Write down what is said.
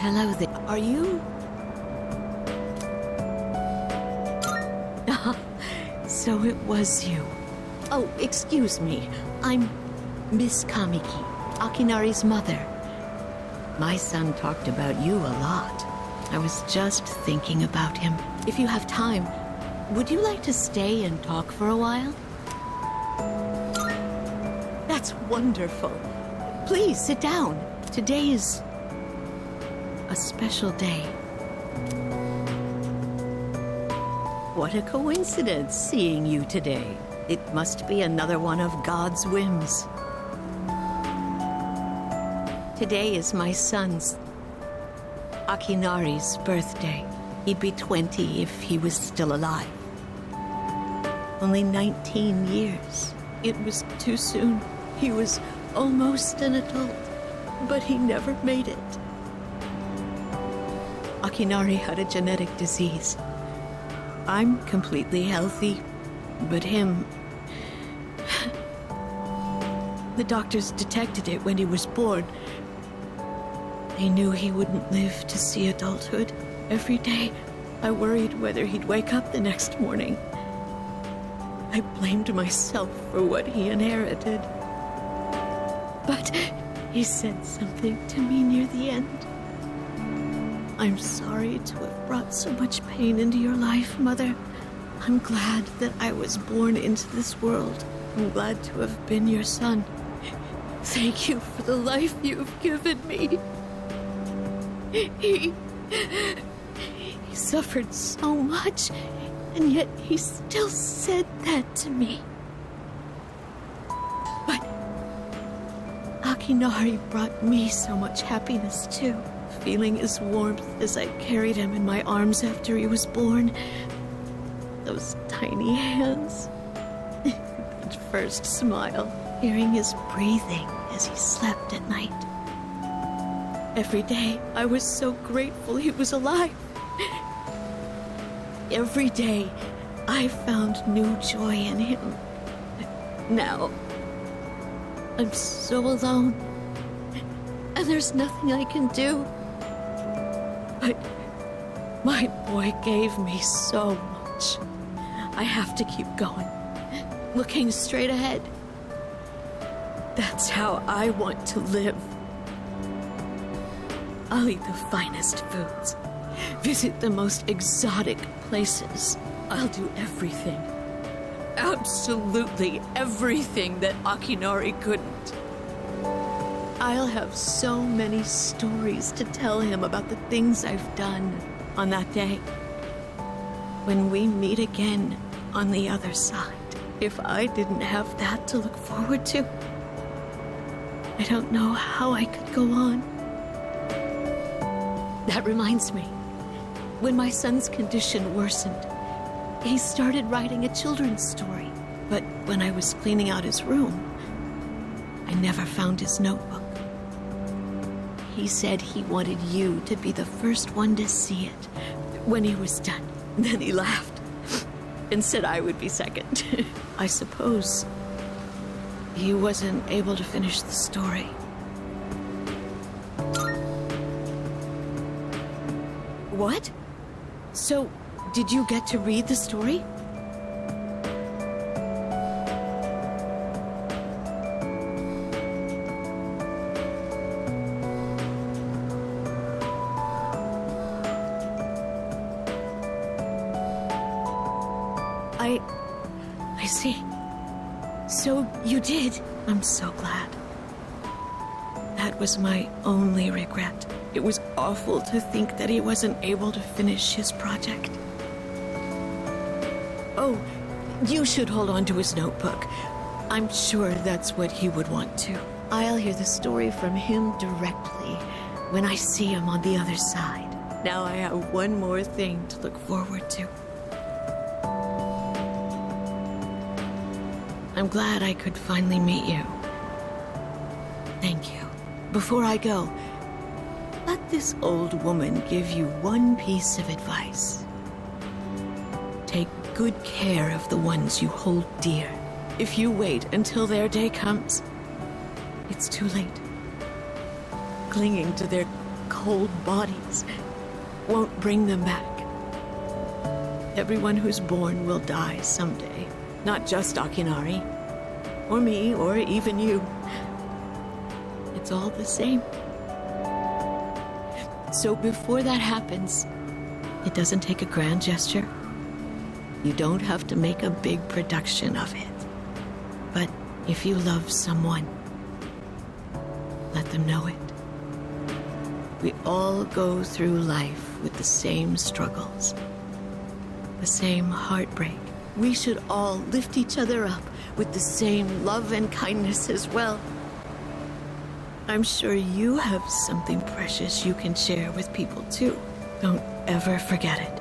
Hello there. Are you? So it was you. Oh, excuse me. I'm Miss Kamiki, Akinari's mother. My son talked about you a lot. I was just thinking about him. If you have time, would you like to stay and talk for a while? That's wonderful. Please sit down. Today is a special day. What a coincidence seeing you today. It must be another one of God's whims. Today is my son's, Akinari's, birthday. He'd be 20 if he was still alive. Only 19 years. It was too soon. He was almost an adult, but he never made it. Akinari had a genetic disease. I'm completely healthy, but him... The doctors detected it when he was born. They knew he wouldn't live to see adulthood. Every day, I worried whether he'd wake up the next morning. I blamed myself for what he inherited. But he said something to me near the end. I'm sorry to have brought so much pain into your life, Mother. I'm glad that I was born into this world. I'm glad to have been your son. Thank you for the life you've given me. He suffered so much, and yet he still said that to me. But Akinari brought me so much happiness, too. Feeling his warmth as I carried him in my arms after he was born. Those tiny hands. That first smile. Hearing his breathing as he slept at night. Every day, I was so grateful he was alive. Every day, I found new joy in him. Now, I'm so alone. And there's nothing I can do. But my boy gave me so much. I have to keep going, looking straight ahead. That's how I want to live. I'll eat the finest foods, visit the most exotic places. I'll do everything, absolutely everything that Akinari couldn't. I'll have so many stories to tell him about the things I've done on that day. When we meet again on the other side, if I didn't have that to look forward to, I don't know how I could go on. That reminds me, when my son's condition worsened, he started writing a children's story. But when I was cleaning out his room, I never found his notebook. He said he wanted you to be the first one to see it when he was done. Then he laughed and said I would be second. I suppose he wasn't able to finish the story. What? So, did you get to read the story? I see. So you did. I'm so glad. That was my only regret. It was awful to think that he wasn't able to finish his project. Oh, you should hold on to his notebook. I'm sure that's what he would want to. I'll hear the story from him directly when I see him on the other side. Now I have one more thing to look forward to. I'm glad I could finally meet you. Thank you. Before I go, let this old woman give you one piece of advice. Take good care of the ones you hold dear. If you wait until their day comes, it's too late. Clinging to their cold bodies won't bring them back. Everyone who's born will die someday. Not just Akinari, or me, or even you. It's all the same. So before that happens, it doesn't take a grand gesture. You don't have to make a big production of it. But if you love someone, let them know it. We all go through life with the same struggles, the same heartbreak. We should all lift each other up with the same love and kindness as well. I'm sure you have something precious you can share with people too. Don't ever forget it.